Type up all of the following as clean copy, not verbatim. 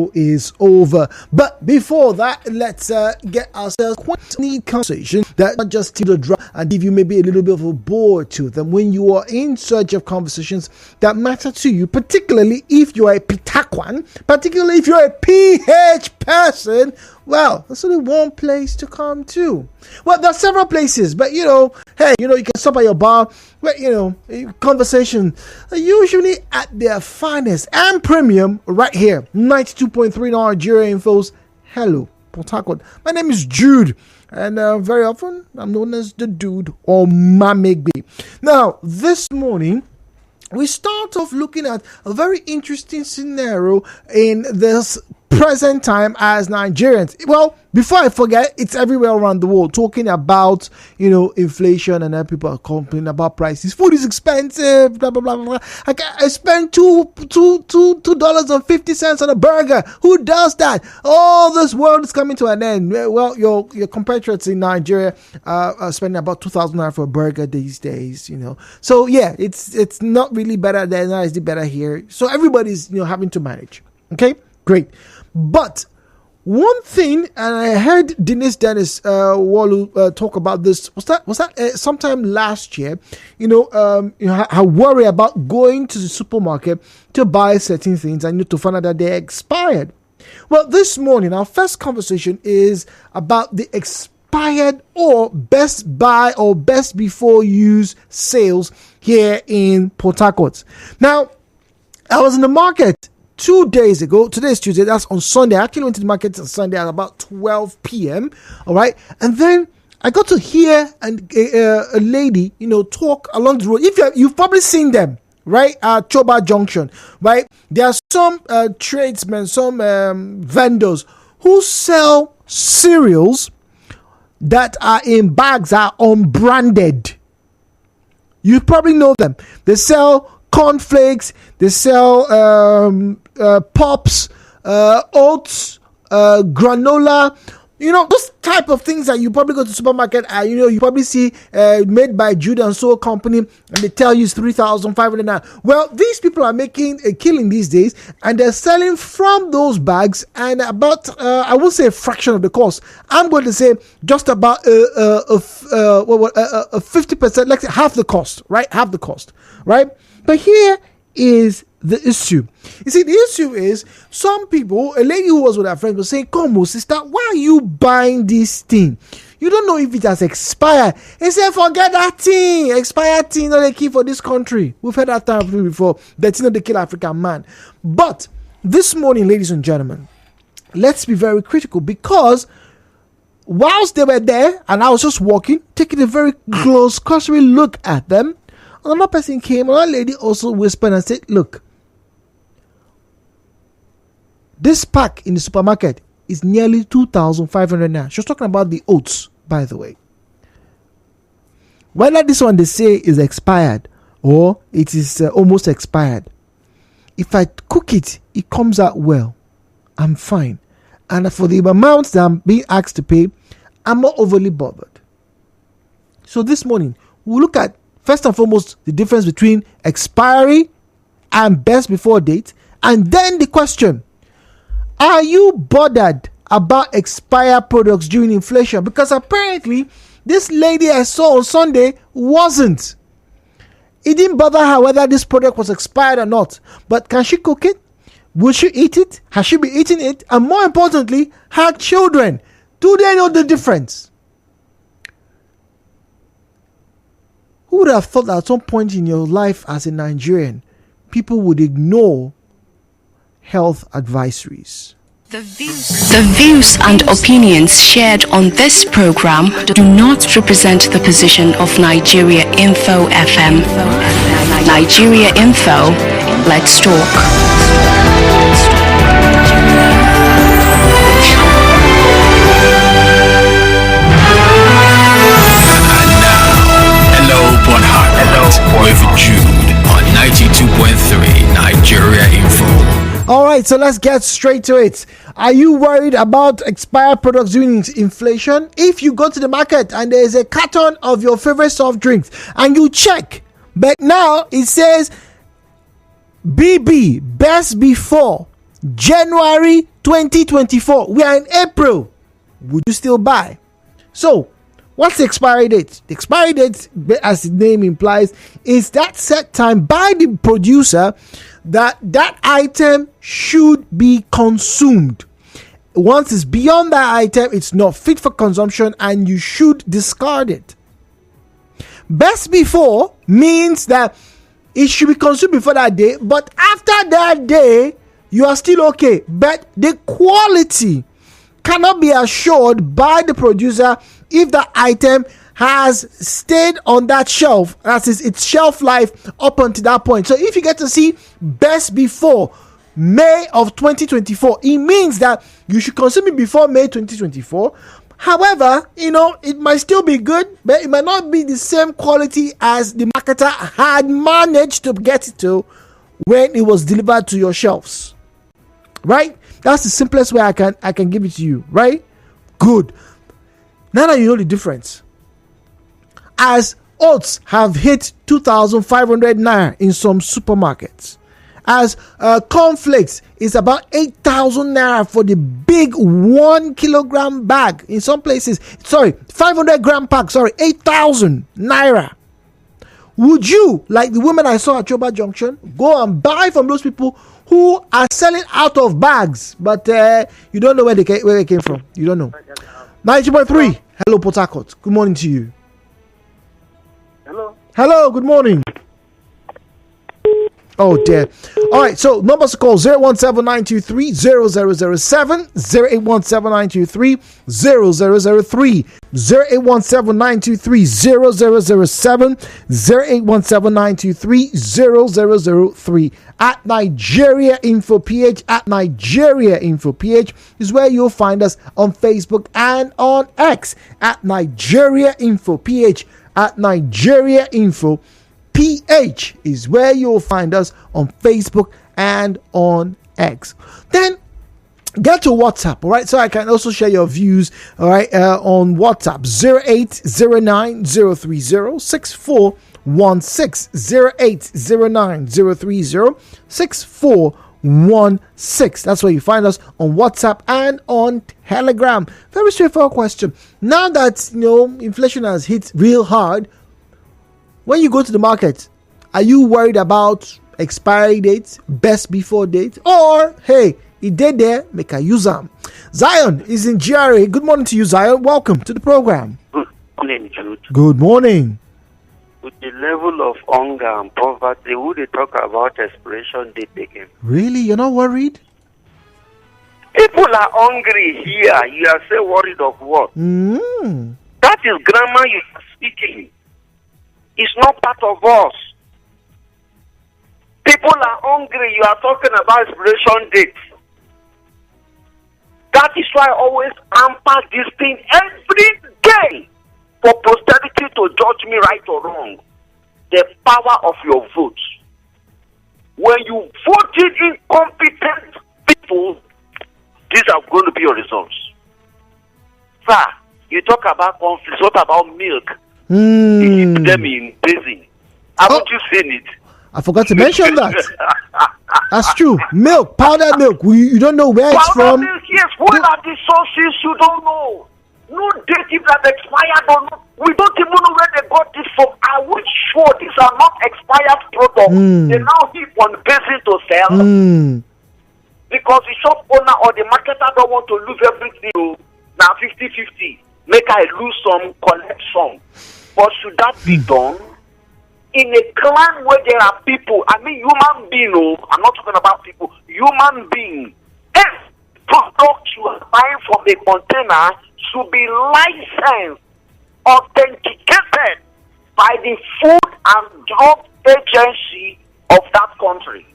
show is over. But before that, let's get ourselves quite a neat conversation that not just to the drop and give you maybe a little bit of a bore to them when you are in search of conversations that matter to you, particularly if you're a Pitakwan, particularly if you're a PH person. Well, that's only one place to come to. Well, there are several places, but hey, you can stop at your bar where, conversation are usually at their finest and premium right here. 92.3 Nigeriainfo's Hello, Port Harcourt. My name is Jude, and very often I'm known as the Dude or Mamegbe. Now, this morning, we start off looking at a very interesting scenario in this present time as Nigerians. Well, before I forget, it's everywhere around the world talking about inflation, and then people are complaining about prices. Food is expensive, blah blah blah blah. I spent $2.50 on a burger. Who does that? All this world is coming to an end. Well, your compatriots in Nigeria are spending about 2,000 naira for a burger these days. So yeah, it's not really better there. Now it's better here. So everybody's having to manage. Okay, great. But one thing, and I heard Dennis Walu talk about this. Was that sometime last year? I worry about going to the supermarket to buy certain things. I need to find out that they're expired. Well, this morning our first conversation is about the expired or best buy or best before use sales here in Port Harcourt. Now, I was in the market 2 days ago. Today is Tuesday. That's on Sunday. I actually went to the market on Sunday at about 12 p.m. All right. And then I got to hear a lady, talk along the road. If you've probably seen them, right? At Choba Junction, right? There are some tradesmen, some vendors who sell cereals that are in bags, are unbranded. You probably know them. They sell cornflakes, they sell pops, oats, granola, those type of things that you probably go to the supermarket and you probably see made by Jude and So Company, and they tell you it's 3,500 naira. Well, these people are making a killing these days, and they're selling from those bags, and about I won't say a fraction of the cost. I'm going to say just about a 50%, like half the cost, right? Half the cost, right? But here is the issue. You see, the issue is some people, a lady who was with her friend was saying, "Come on, sister, why are you buying this thing? You don't know if it has expired." He said, "Forget that thing. Expired thing, not the key for this country." We've heard that time before. That's not the kill African man. But this morning, ladies and gentlemen, let's be very critical, because whilst they were there and I was just walking, taking a very close, cursory look at them, another person came, another lady also whispered and said, "Look, this pack in the supermarket is nearly 2,500 naira." She was talking about the oats, by the way. Whether this one they say is expired or it is almost expired, if I cook it, it comes out well. I'm fine. And for the amounts that I'm being asked to pay, I'm not overly bothered. So this morning, we'll look at, first and foremost, the difference between expiry and best before date. And then the question, are you bothered about expired products during inflation? Because apparently, this lady I saw on Sunday wasn't. It didn't bother her whether this product was expired or not. But can she cook it? Will she eat it? Has she been eating it? And more importantly, her children, do they know the difference? Who would have thought that at some point in your life as a Nigerian, people would ignore health advisories? The views and opinions shared on this program do not represent the position of Nigeriainfo FM. Nigeriainfo, let's talk. With Jude on 92.3 Nigeriainfo. All right, so let's get straight to it. Are you worried about expired products during inflation? If you go to the market and there is a carton of your favorite soft drinks and you check, but now it says BB, best before, January 2024. We are in April. Would you still buy? So, what's the expiry date? The expiry date, as the name implies, is that set time by the producer that item should be consumed. Once it's beyond that item, it's not fit for consumption and you should discard it. Best before means that it should be consumed before that day, but after that day, you are still okay. But the quality cannot be assured by the producer if the item has stayed on that shelf, that is its shelf life up until that point. So if you get to see best before May of 2024, it means that you should consume it before May 2024. However, it might still be good, but it might not be the same quality as the marketer had managed to get it to when it was delivered to your shelves. Right? That's the simplest way I can give it to you. Right? Good. Now that you know the difference, as oats have hit 2,500 naira in some supermarkets, as cornflakes is about 8,000 naira for the big 1 kilogram bag in some places. 500 gram pack. 8,000 naira. Would you, like the women I saw at Choba Junction, go and buy from those people who are selling out of bags, but you don't know where they came from? You don't know. 90.3. Hello, Port Harcourt. Good morning to you. Hello, good morning. Oh dear. All right, so numbers to call 017-923-0007, 0817923-0003, 0817923-0007, 0817923-0003. At Nigeriainfo PH, at Nigeriainfo PH is where you'll find us on Facebook and on X. At Nigeriainfo PH, at Nigeriainfo PH is where you'll find us on Facebook and on X. Then get to WhatsApp, all right? So I can also share your views, all right, on WhatsApp 0809-030-6416, 0809-030-6416. That's where you find us on WhatsApp and on Telegram. Very straightforward question. Now that inflation has hit real hard, when you go to the market, are you worried about expiry dates, best before date, or hey, it did there, make I use them? Zion is in GRA. Good morning to you, Zion. Welcome to the program. Good morning, Jude. Good morning. With the level of hunger and poverty, would they talk about expiration date again? Really? You're not worried? People are hungry here. You are so worried of what? That is grammar you are speaking. It's not part of us. People are hungry. You are talking about expiration date. That is why I always hamper this thing every day for posterity to judge me right or wrong. The power of your vote. When you voted incompetent people, these are going to be your results. Sir, you talk about conflicts. What about milk? You keep them in basin. Haven't you seen it? I forgot to mention that. That's true. Milk, powdered milk. You don't know where it's from. Milk, yes. What are the sources? You don't know. No date if that expired or not. We don't even know where they got this from. I would sure these are not expired products. They now heap on basin to sell. Because the shop owner or the marketer don't want to lose everything. Now 50-50. Make I lose some, collect some. But should that be done? In a clan where there are people, I mean human being, I'm not talking about people, human being. Every product you are buying from a container should be licensed, authenticated by the Food and Drug Agency of that country.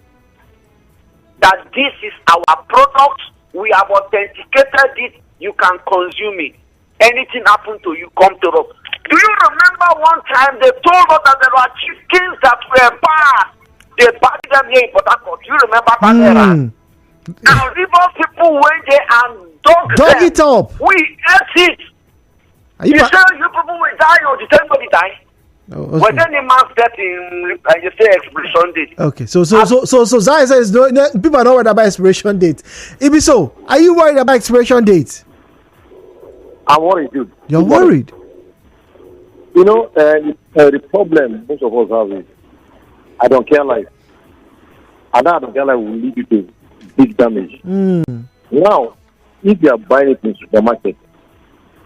That this is our product, we have authenticated it, you can consume it. Anything happen to you, come to us. Do you remember one time they told us that there were chickens that were bad? They buried them here in Port Harcourt. Do you remember that era? And river people went there and dug it up. We ate it. You say you people will die or did anybody die? Oh, But okay. then the man set in, you say expiration date. Okay. So Zion says no, people are not worried about expiration date. Ibi, so are you worried about expiration date? I'm worried, dude. You're worried. You know, the problem most of us have is I don't care life. And that I don't care life will lead you to big damage. Now, if you are buying it in supermarket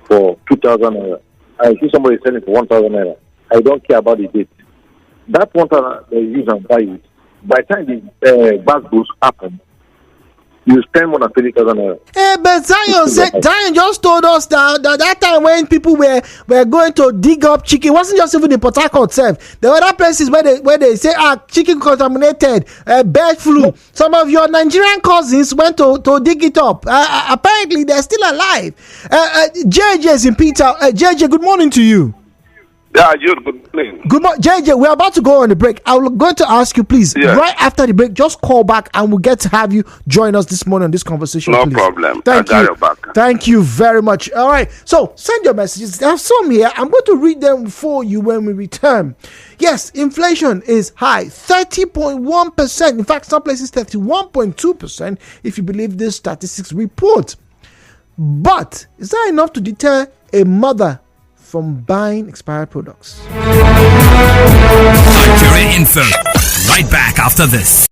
for 2,000 naira, I see somebody selling for 1,000 naira, I don't care about the date. That 1,000 they use and buy it. By the time the bag goes happen, you spend more than 20,000 naira. But Zion just told us that time when people were going to dig up chicken, it wasn't just even in Port Harcourt itself. There were other places where they say chicken contaminated, bird flu. Some of your Nigerian cousins went to dig it up. Apparently they're still alive. JJ is in Peter. JJ, good morning to you. Yeah, Jude, good morning. Good morning, JJ. We're about to go on the break. I'm going to ask you, please, right after the break, just call back and we'll get to have you join us this morning on this conversation. No please. problem. Thank I got you. your back. Thank you very much. All right. So send your messages. There are some here. I'm going to read them for you when we return. Yes, inflation is high, 30.1%. In fact, some places 31.2%, if you believe this statistics report. But is that enough to deter a mother from buying expired products? Nigeriainfo. Right back after this.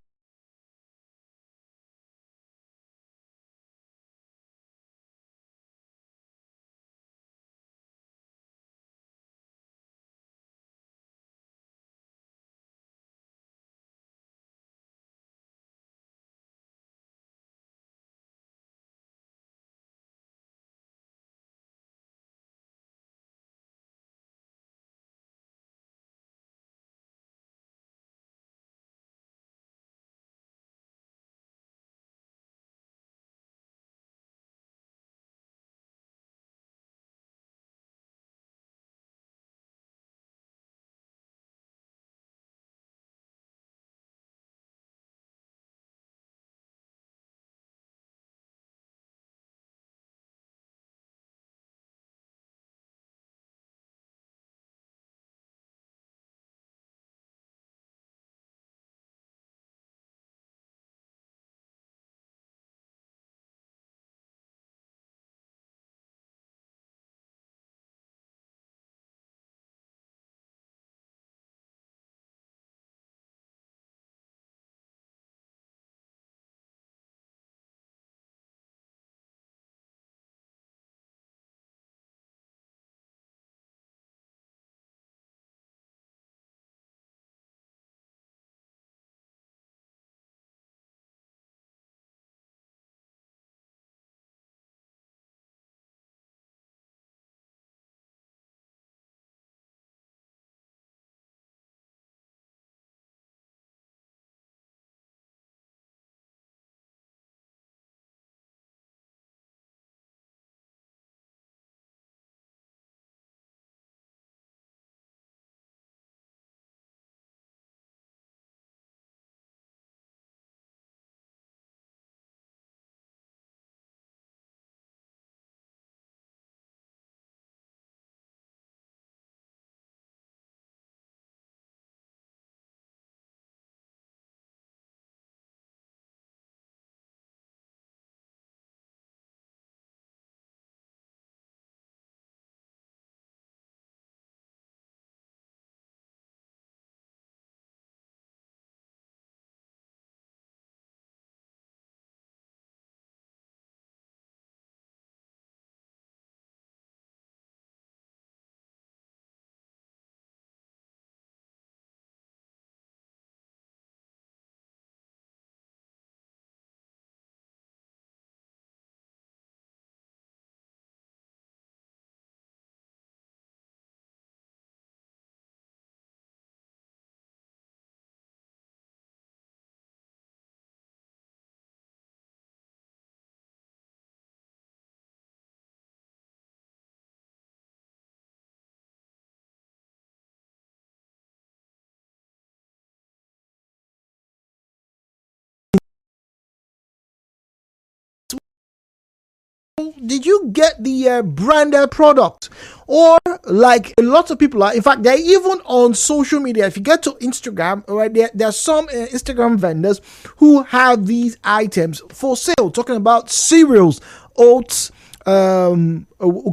did you get the branded product? Or like a lot of people are, in fact, they're even on social media. If you get to Instagram, right, there are some Instagram vendors who have these items for sale, talking about cereals, oats,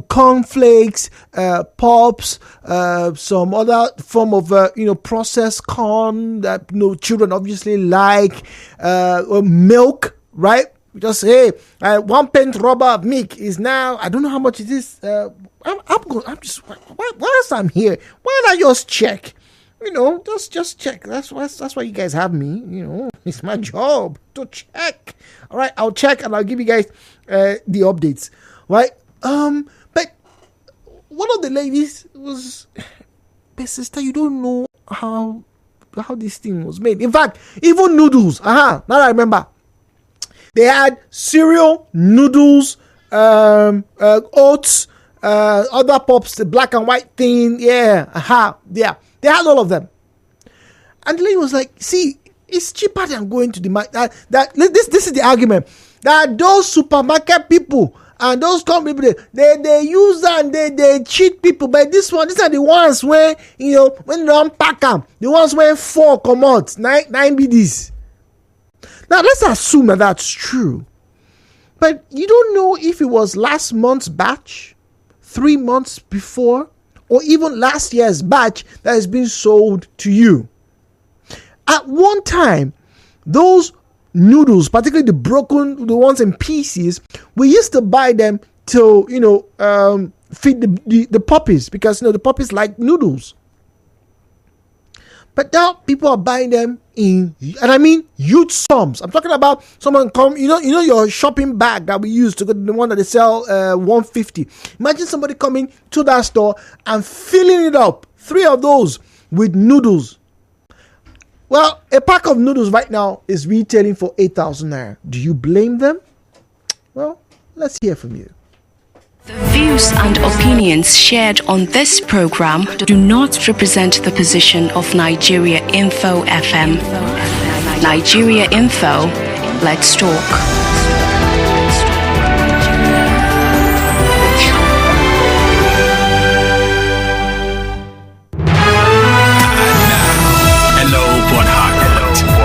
cornflakes, pops, some other form of processed corn that children obviously like, milk, right? Just say 1 pint rubber of milk is now, I don't know how much it is. Why else I'm here? Why not just check? Just check. That's why you guys have me. It's my job to check. All right, I'll check and I'll give you guys the updates. Right? But one of the ladies was, but sister, you don't know how this thing was made. In fact, even noodles. Now I remember. They had cereal, noodles, oats, other pops, the black and white thing. Yeah. They had all of them. And the lady was like, see, it's cheaper than going to the market. This is the argument. That those supermarket people and those company people, they use and they cheat people. But these are the ones where, when they unpack them, the ones where 4 come out, 9 BDs. Now, let's assume that that's true. But you don't know if it was last month's batch, 3 months before, or even last year's batch that has been sold to you. At one time, those noodles, particularly the ones in pieces, we used to buy them to, feed the puppies, because, the puppies like noodles. But now people are buying them and I mean huge sums. I'm talking about someone your shopping bag that we use to go to the one that they sell 150. Imagine somebody coming to that store and filling it up, 3 of those with noodles. Well, a pack of noodles right now is retailing for 8,000 naira. Do you blame them? Well, let's hear from you. The views and opinions shared on this program do not represent the position of Nigeriainfo FM. Nigeriainfo, let's talk.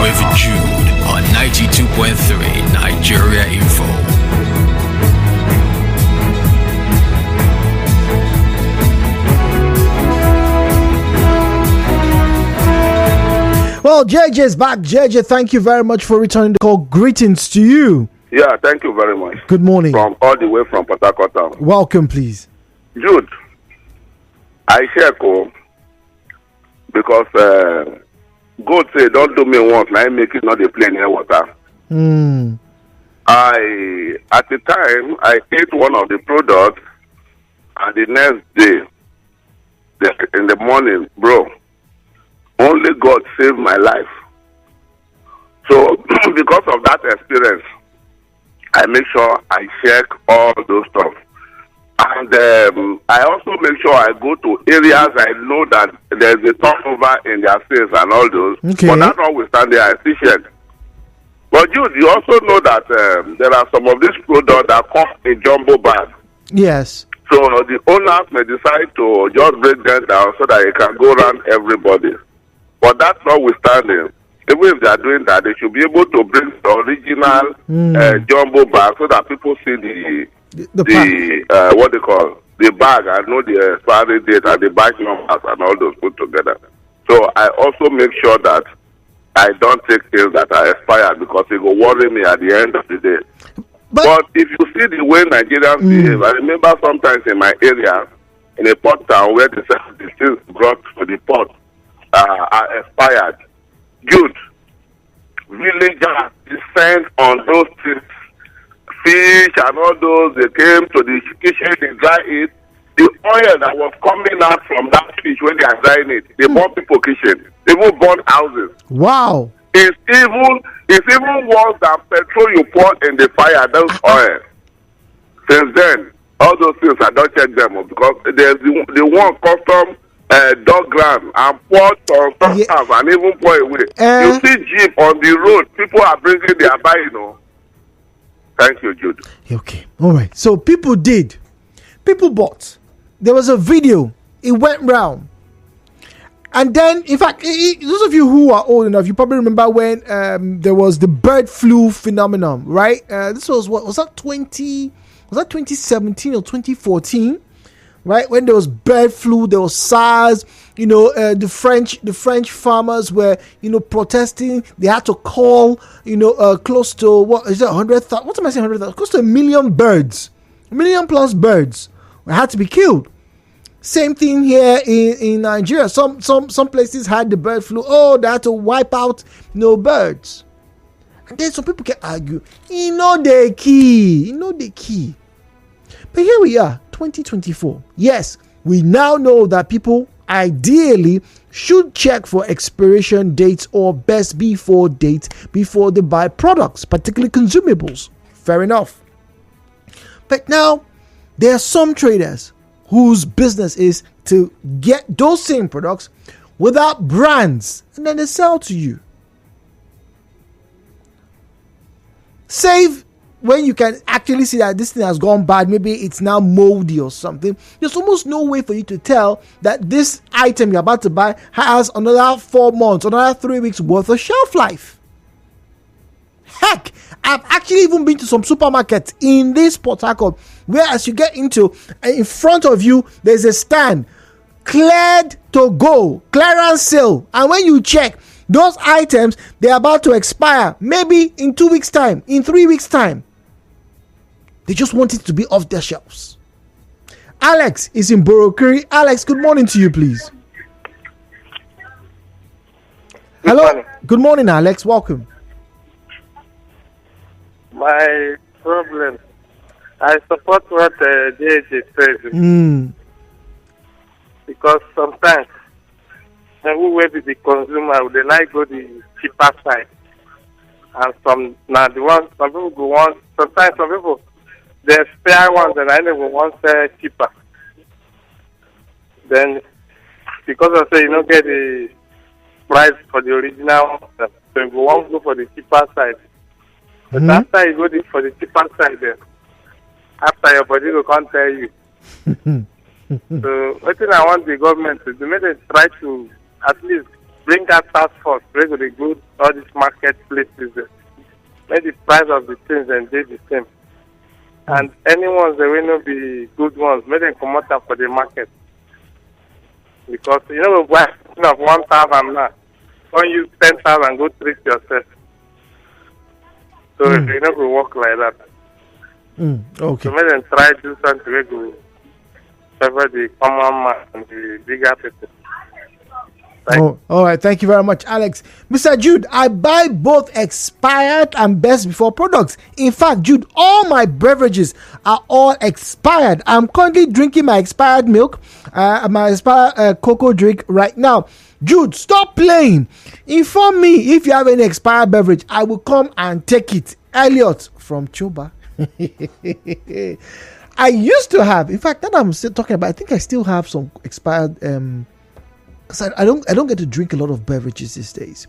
With Jude on 92.3 Nigeria Info. Well, JJ is back. JJ, thank you very much for returning the call. Greetings to you. Yeah, thank you very much. Good morning. From all the way from Port Harcourt town. Welcome, please. Jude, I share call because God say, don't do me once, now I make it not a plane near water. At the time, I ate one of the products, and the next day, in the morning, bro, only God saved my life. So, because of that experience, I make sure I check all those stuff. And I also make sure I go to areas I know that there's a turnover in their sales and all those. Okay. But that notwithstanding, I appreciate. But you also know that there are some of these products that come in jumbo bag. Yes. So the owners may decide to just break them down so that it can go around everybody. But that notwithstanding, even if they are doing that, they should be able to bring the original jumbo bag so that people see the what they call the bag and know the expiry date and the bag numbers and all those put together. So I also make sure that I don't take things that are expired because it will worry me at the end of the day. But if you see the way Nigerians behave, I remember sometimes in my area, in a port town where the things brought to the port are expired. Good. Villagers descend on those things. Fish and all those, they came to the kitchen, they dry it. The oil that was coming out from that fish when they are drying it, they burn people kitchen. They even burn houses. Wow. It's even worse than petrol you pour in the fire, those oil. Since then, all those things I don't check them up because there's the one custom dog ground and pour some stuff and even pour away. You see jeep on the road, people are bringing their buy, Thank you, Jude. Okay. All right. So people bought. There was a video. It went round. And then, in fact, those of you who are old enough, you probably remember when there was the bird flu phenomenon, right? This was was that 2017 or 2014, right? When there was bird flu, there was SARS. The French farmers were, protesting. They had to call, close to 100,000. What am I saying? 100,000? Close to 1 million birds, 1 million plus birds had to be killed. Same thing here in Nigeria. Some places had the bird flu. Oh, they had to wipe out birds. And then some people can argue, the key. But here we are, 2024. Yes, we now know that people ideally should check for expiration dates or best before dates before they buy products, particularly consumables. Fair enough. But now, there are some traders whose business is to get those same products without brands and then they sell to you. Save when you can actually see that this thing has gone bad, maybe it's now moldy or something. There's almost no way for you to tell that this item you're about to buy has another 4 months, another 3 weeks worth of shelf life. Heck, I've actually even been to some supermarkets in this Port Harcourt where as you get into, in front of you, there's a stand, cleared to go, clearance sale. And when you check, those items, they're about to expire, maybe in 2 weeks' time, in 3 weeks' time. They just want it to be off their shelves. Alex is in Borokiri. Alex, good morning to you, please. Hello. Good morning, Alex. Welcome. My problem, I support what JJ says. Because sometimes, who will be the consumer, they like go the cheaper side. And some people go want, sometimes some people, they spare ones and I never want cheaper. Then, because I say you don't get the price for the original, so you want to go for the cheaper side. But after you go for the cheaper side, then after your body will can't tell you. So what thing I want the government to do, maybe try to at least bring that task force, bring the good all these marketplaces, make the price of the things and they the same. And any ones that will not be good ones, make them come out for the market. Because buy of 1,000 now, don't use 10,000, go treat yourself. So if you will work like that. Okay. So make them try to do something to favor the common man and the bigger people. All right. Thank you very much, Alex. Mr. Jude, I buy both expired and best before products. In fact, Jude, all my beverages are all expired. I'm currently drinking my expired milk, my expired cocoa drink right now. Jude, stop playing. Inform me if you have any expired beverage. I will come and take it. Elliot from Chuba. I used to have, in fact, that I'm still talking about, I think I still have some expired because I don't get to drink a lot of beverages these days.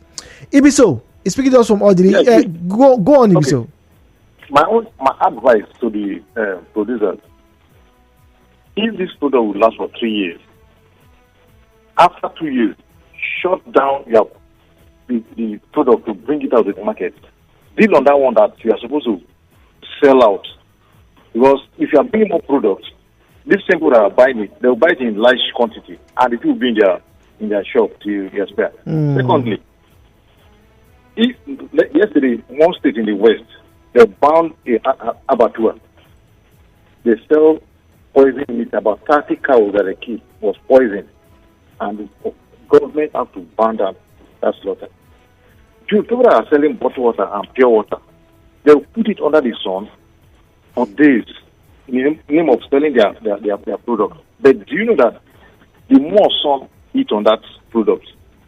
Ibiso is speaking to us from Audrey. Go on, Ibiso. My advice to the producers: if this product will last for 3 years, after 2 years, shut down the product to bring it out of the market. Deal on that one that you are supposed to sell out, because if you are bringing more products, these same people that are buying it, they will buy it in large quantity, and it will be in their shop till they expire. Secondly, yesterday, one state in the west, they bound a abattoir. They sell poison meat. About 30 cows that they keep was poisoned, and the government have to ban that slaughter. People that are selling bottled water and pure water, they will put it under the sun for days in the name of selling their product. But do you know that the more sun hit on that product,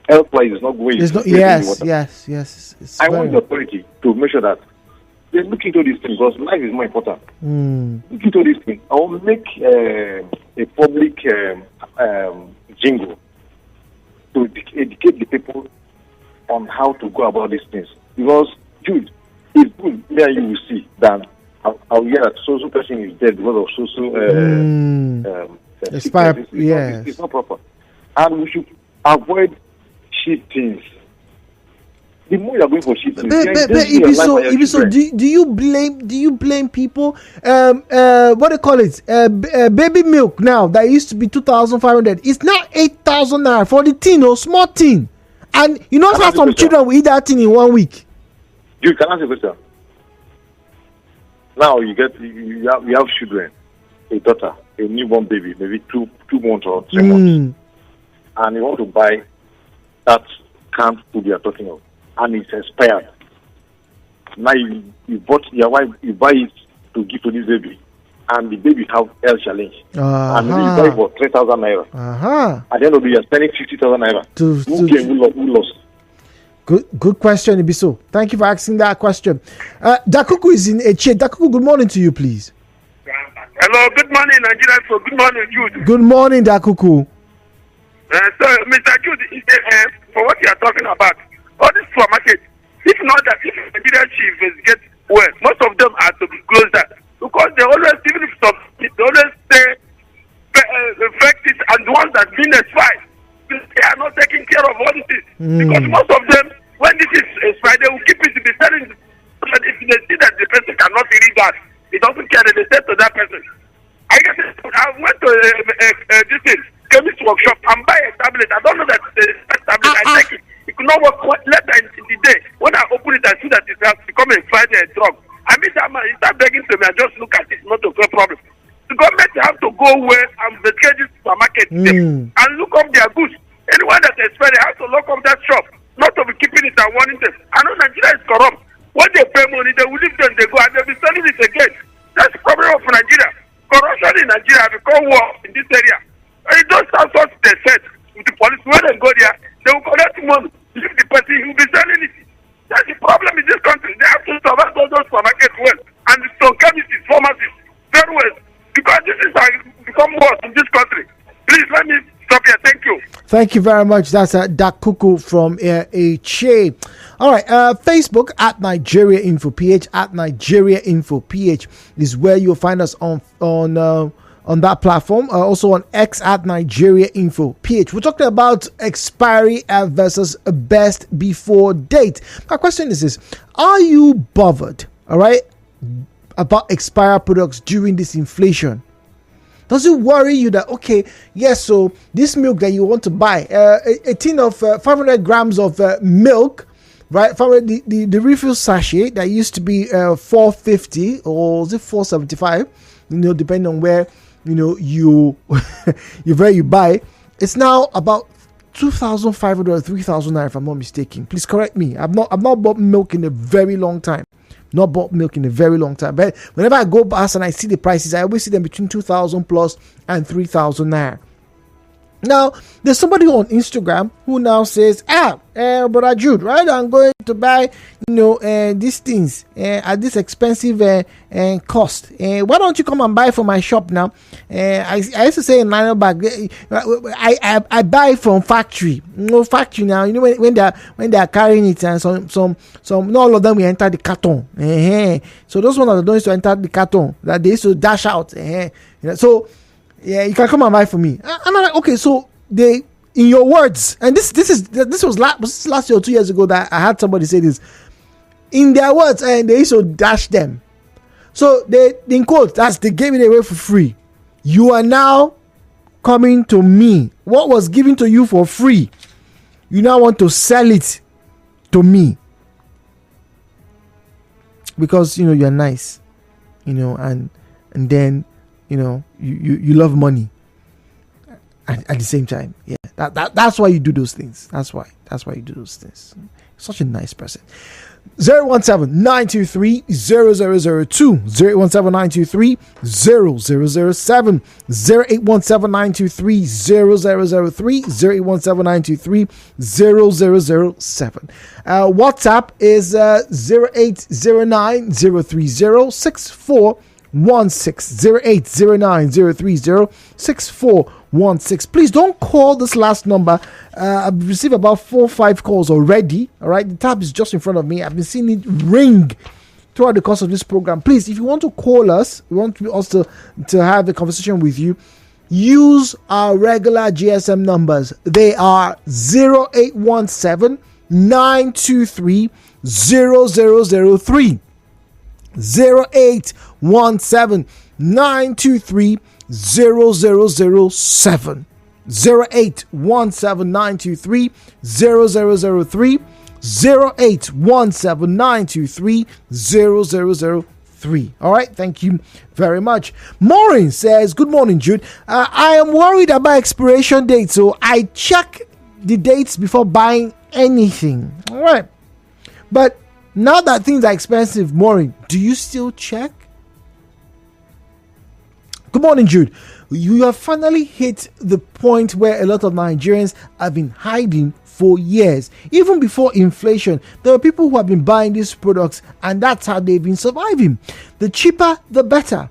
health-wise is not going into the water? Yes. I want the authority to make sure that they look into this thing, because life is more important. Look into this thing. I will make a public jingle to educate the people on how to go about these things. Because, Jude, it's good, there you will see that I'll hear that so person is dead because of expired. It's not proper, and we should avoid cheap things. The more you're going for cheap things, do you blame people? What they call it? Baby milk now that used to be 2,500. It's now 8,000 naira for the tin or small tin, and you know how some children will eat that thing in 1 week. You can ask a question. Now you have children, a daughter, a newborn baby, maybe two months or 3 months, and you want to buy that canned food you are talking of, and it's expired. Now you bought your wife, you buy it to give to this baby, and the baby have health challenge, and maybe you buy it for 3,000 naira. At the end of the year, spending 50,000 naira. Who lost? Good question, Ibiso. Thank you for asking that question. Dakuku is in Eche. Dakuku, good morning to you, please. Hello, good morning, Nigeriainfo. Good morning, Jude. Good morning, Dakuku. So, Mr. Jude, for what you are talking about, all this supermarket, if not that, if Nigerian chiefs get well, most of them are to be closed down because they always, even if some, they always say affect it, and the ones that been expired, they are not taking care of all this because most of them, when this is expired, they will keep it to be selling. But if they see that the person cannot read that, it doesn't care. They say to that person, I went to this chemist workshop and buy a tablet. I don't know that tablet. I take it. It could not work later in the day. When I open it, I see that it has become a expired drug. I mean, that man, he start begging to me. I just look at it, not a problem. The government have to go where and investigate this supermarket and look up their goods. Anyone that is expired has to lock up that shop, not to be keeping it and warning them. I know Nigeria is corrupt. When they pay money, they will leave them, they go, and they'll be selling it again. That's the problem of Nigeria. Corruption in Nigeria become war in this area. And it just sounds what they said with the police. When they go there, they will collect money. Leave the person, he will be selling it. That's the problem in this country. They have to survive all those supermarkets well. And the store chemists, pharmacies, very well. Because this is become worse in this country. Please let me stop here. Thank you. Thank you very much. That's Dakuku from Eche. All right. Facebook at Nigeriainfo PH at Nigeriainfo PH is where you'll find us on that platform. Also on X at Nigeriainfo PH. We're talking about expiry versus best before date. My question is this: are you bothered? All right, about expired products during this inflation? Does it worry you that, okay, yes, so this milk that you want to buy, a tin of 500 grams of milk, right? The refill sachet that used to be 450 or is it 475, depending on where, where you buy, it's now about 2,500 or 3,000 naira, if I'm not mistaken. Please correct me. I've not bought milk in a very long time. But whenever I go past and I see the prices, I always see them between 2,000 plus and 3,000 naira. Now, there's somebody on Instagram who now says, Brother Jude, right? I'm going to buy, these things at this expensive cost. Why don't you come and buy from my shop now? I used to say in nylon bag, I buy from factory. No factory now. When they are carrying it, and some not all of them will enter the carton. So those ones that don't used to enter the carton, that they used to dash out. So. Yeah, you can come and buy for me. And I'm like, okay, so in your words, and this was last year or 2 years ago that I had somebody say this. In their words, and they used to dash them. So they, in quotes, they gave it away for free. You are now coming to me. What was given to you for free, you now want to sell it to me because you're nice, and then. You love money at the same time. Yeah, that's why you do those things. That's why you do those things. Such a nice person. 017-923-0002 017-923-0007 0817923-0003 0817923-0007. WhatsApp is 0809-030-6416 0809-030-6416. Please don't call this last number. I've received about 4 or 5 calls already. All right, the tab is just in front of me. I've been seeing it ring throughout the course of this program. Please, if you want to call us, we want us to have a conversation with you, use our regular GSM numbers. They are 0817 923 0003. 0817 923 0007. 0817 923 0003. 0817 923 0003. All right, thank you very much. Maureen says, good morning, Jude. I am worried about expiration dates, so I check the dates before buying anything. All right, but now that things are expensive, Maureen, do you still check? Good morning, Jude. You have finally hit the point where a lot of Nigerians have been hiding for years. Even before inflation, there are people who have been buying these products, and that's how they've been surviving. The cheaper, the better.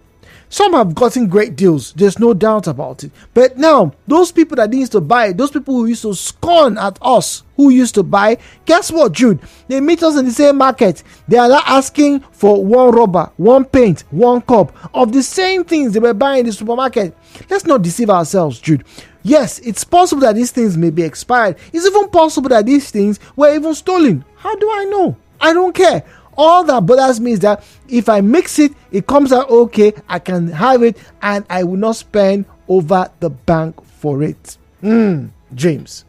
Some have gotten great deals, there's no doubt about it. But now, those people that used to buy, those people who used to scorn at us who used to buy, guess what, Jude? They meet us in the same market. They are now asking for one rubber, one paint, one cup of the same things they were buying in the supermarket. Let's not deceive ourselves, Jude. Yes, it's possible that these things may be expired. It's even possible that these things were even stolen. How do I know? I don't care. All that bothers me is that if I mix it, it comes out okay, I can have it, and I will not spend over the bank for it. James.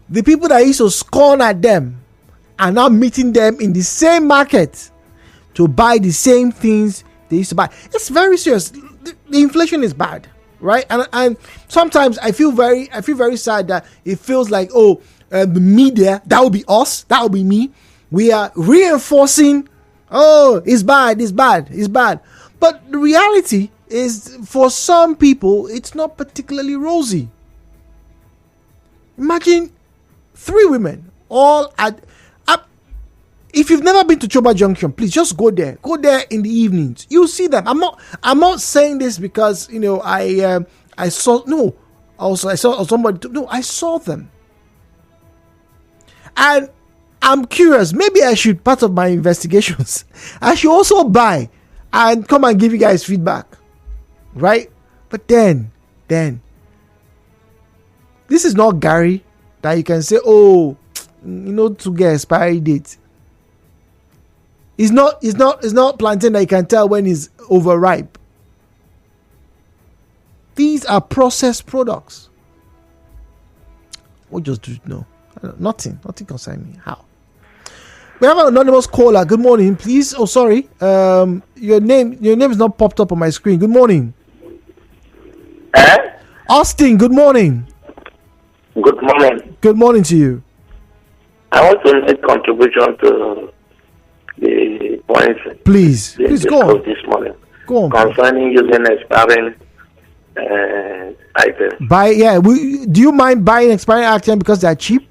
The people that used to scorn at them are now meeting them in the same market to buy the same things they used to buy. It's very serious. The inflation is bad, right? And sometimes I feel very sad that it feels like, the media, that will be us, that will be me. We are reinforcing, it's bad. But the reality is, for some people, it's not particularly rosy. Imagine 3 women all at. If you've never been to Choba Junction, please just go there. Go there in the evenings. You'll see them. I'm not saying this because I saw somebody. No, I saw them. And I'm curious, maybe I should, part of my investigations, I should also buy and come and give you guys feedback, right? But then, this is not Gary that you can say, to get expiry date. It's not plantain that you can tell when it's overripe. These are processed products. What just do you know? Nothing concerning me. How? We have an anonymous caller. Good morning, please. Oh, sorry. Your name is not popped up on my screen. Good morning. Austin. Good morning. Good morning. Good morning to you. I want to make contribution to the points. Please go on. This morning. Go on. Concerning using expiring items. Do you mind buying expiring items because they are cheap?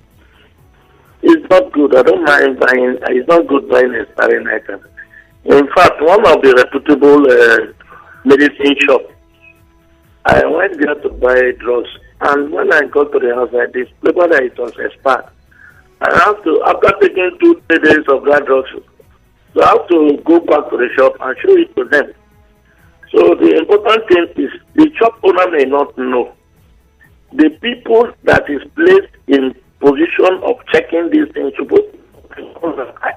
It's not good. I don't mind buying. It's not good buying expiring items. In fact, one of the reputable medicine shops, I went there to buy drugs, and when I got to the house, I discovered that it was expired. I have to, after taking 2-3 days of that drugs, so I have to go back to the shop and show it to them. So the important thing is the shop owner may not know. The people that is placed in position of checking these things supposed to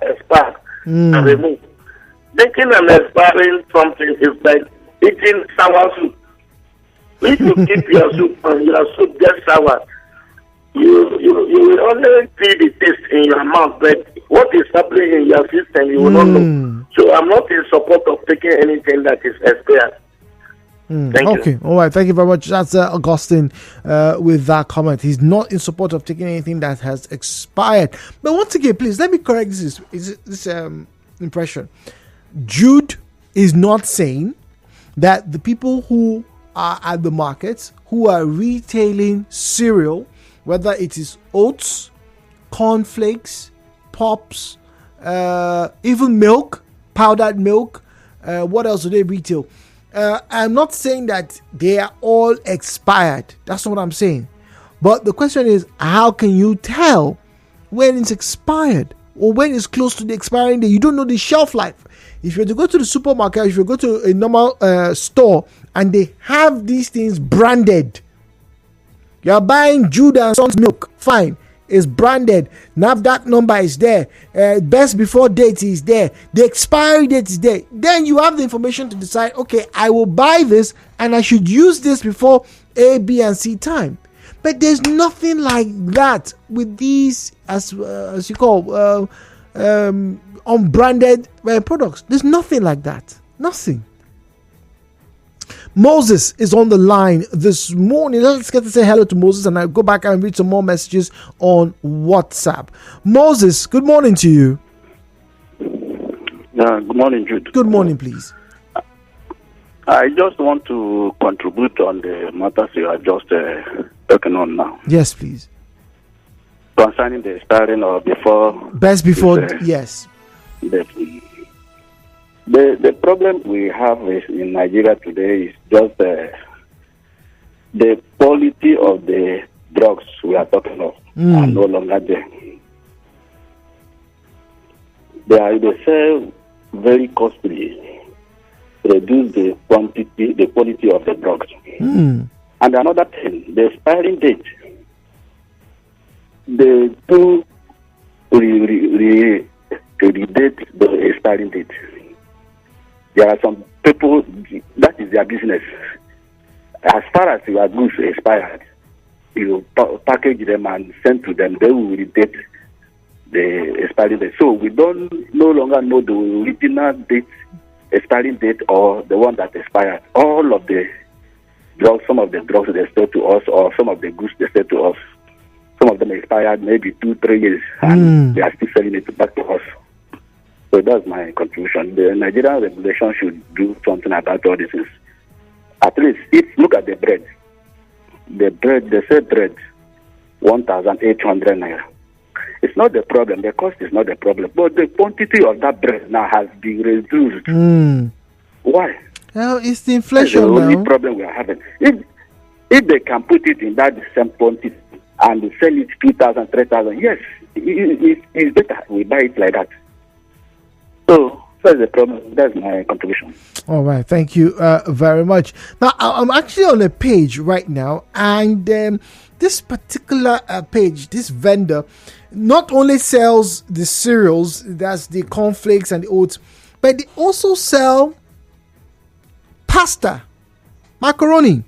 expire and remove. Making an expiring something is like eating sour soup. If you keep your soup and your soup gets sour, you will only see the taste in your mouth, but what is happening in your system you will not know. So I'm not in support of taking anything that is expired. Thank you. All right. Thank you very much. That's Augustine with that comment. He's not in support of taking anything that has expired. But once again, please let me correct this impression. Jude is not saying that the people who are at the markets, who are retailing cereal, whether it is oats, cornflakes, pops, even milk, powdered milk, what else do they retail? I'm not saying that they are all expired. That's not what I'm saying. But the question is, how can you tell when it's expired? or when it's close to the expiring date. You don't know the shelf life. If you were to go to the supermarket, if you go to a normal store and they have these things branded, you are buying Jude and Sons milk, fine, it's branded, NAFDAC number is there, best before date is there, the expiry date is there, then you have the information to decide, okay, I will buy this and I should use this before A, B, and C time. But there's nothing like that with these, as you call, unbranded products. There's nothing like that. Nothing. Moses is on the line this morning. Let's get to say hello to Moses, and I'll go back and read some more messages on WhatsApp. Moses, good morning to you. Good morning, Jude. Good morning, please. I just want to contribute on the matters you are just talking on now. Yes, please. Concerning the expiring or before. Best before, yes. The problem we have in Nigeria today is just the quality of the drugs we are talking of are no longer there. They sell very costly, reduce the quality of the drugs. And another thing, the expiring date. They do redate the expiring date. There are some people, that is their business. As far as your goods expired, you package them and send to them, they will redate the expiring date. So we don't no longer know the original date, expiring date, or the one that expired. All of the drugs, some of the drugs they sell to us, or some of the goods they sell to us, some of them expired maybe 2-3 years, and they are still selling it back to us. So that's my contribution. The Nigerian regulation should do something about all this. At least, look at the bread. The bread, they say bread, 1,800 naira. It's not the problem. The cost is not the problem. But the quantity of that bread now has been reduced. Why? Well, it's the inflation now. That's the only now. problem we are having. If they can put it in that same quantity and sell it 2,000, 3,000, yes, it's better. We buy it like that. So that's the problem. That's my contribution. All right, thank you very much. Now I'm actually on a page right now, and this particular page, this vendor, not only sells the cereals, that's the cornflakes and the oats, but they also sell pasta, macaroni,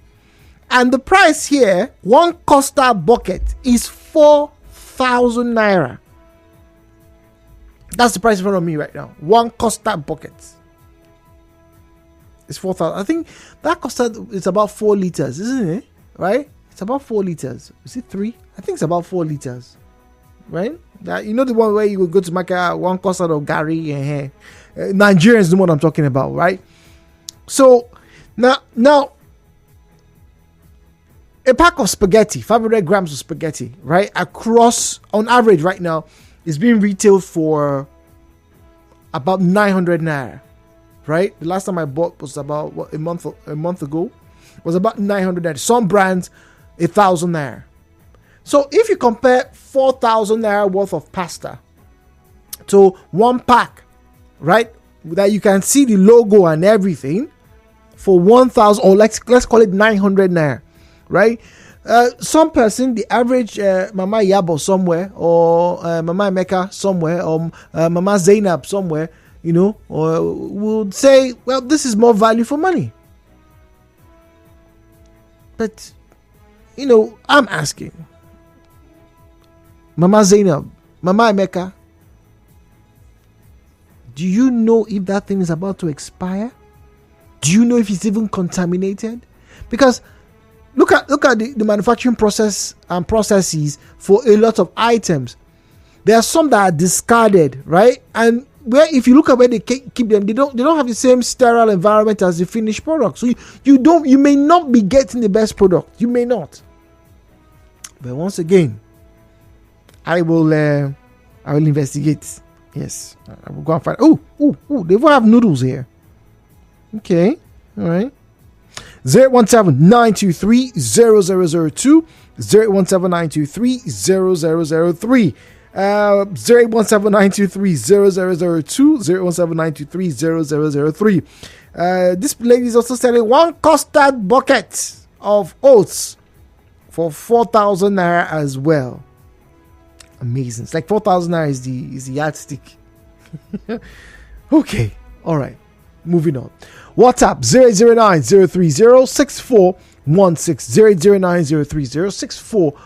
and the price here, one Costa bucket is 4,000 naira. That's the price in front of me right now. One Costa bucket is 4,000. I think that Costa is about 4 liters, isn't it? Right? It's about 4 liters. Is it 3? I think it's about 4 liters. Right? That, you know the one where you would go to market, one Costa of Gary and Nigerians know what I'm talking about, right? So now a pack of spaghetti, 500 grams of spaghetti, right? Across, on average right now, is being retailed for about 900 naira, right? The last time I bought was about a month ago. Was about 900 naira. Some brands 1,000 naira. So if you compare 4,000 naira worth of pasta to one pack, right, that you can see the logo and everything for 1,000, or let's call it 900 naira, right? Some person, the average Mama Yabo somewhere, or Mama Emeka somewhere, or Mama Zainab somewhere, would say, well, this is more value for money. But, I'm asking, Mama Zainab, Mama Emeka, do you know if that thing is about to expire? Do you know if it's even contaminated? Because Look at the manufacturing process and processes for a lot of items. There are some that are discarded, right? And where if you look at where they keep them, they don't have the same sterile environment as the finished product. So you may not be getting the best product. You may not. But once again, I will investigate. Yes, I will go and find. Oh, they will have noodles here. Okay, all right. 017-923-0002, 017-923-0003. 01792300002, 01792300003. This lady is also selling one custard bucket of oats for 4,000 naira as well. Amazing. It's like 4,000 naira is the yardstick. Okay, all right. Moving on. WhatsApp 009-030-6416, 009-030-6416.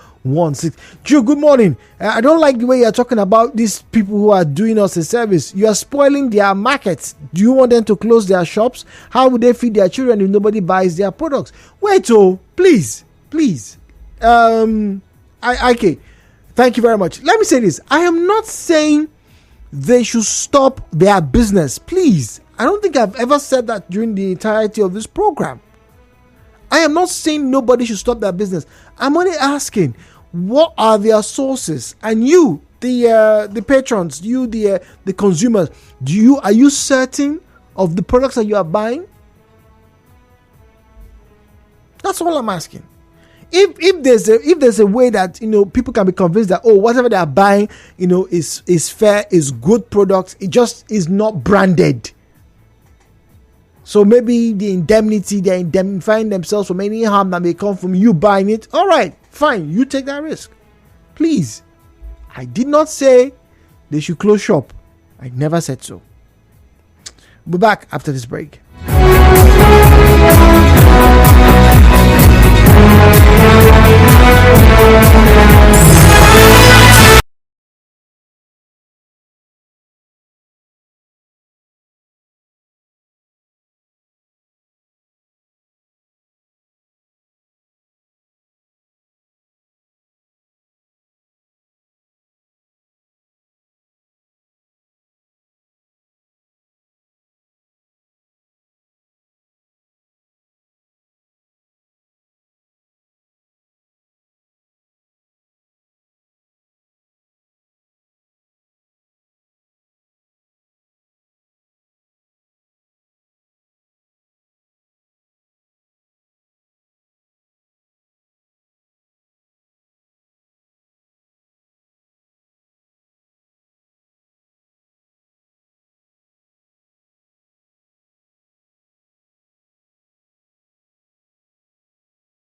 Joe, good morning. I don't like the way you're talking about these people who are doing us a service. You are spoiling their markets. Do you want them to close their shops? How would they feed their children if nobody buys their products? Wait, please. Okay. Thank you very much. Let me say this. I am not saying they should stop their business. Please. I don't think I've ever said that during the entirety of this program. I am not saying nobody should stop their business. I'm only asking, what are their sources? And you, the patrons, you, the consumers, are you certain of the products that you are buying? That's all I'm asking. If there's a way that people can be convinced that whatever they are buying is fair, is good products, it just is not branded. So maybe they're indemnifying themselves from any harm that may come from you buying it. All right, fine, you take that risk. Please. I did not say they should close shop. I never said so. We'll be back after this break.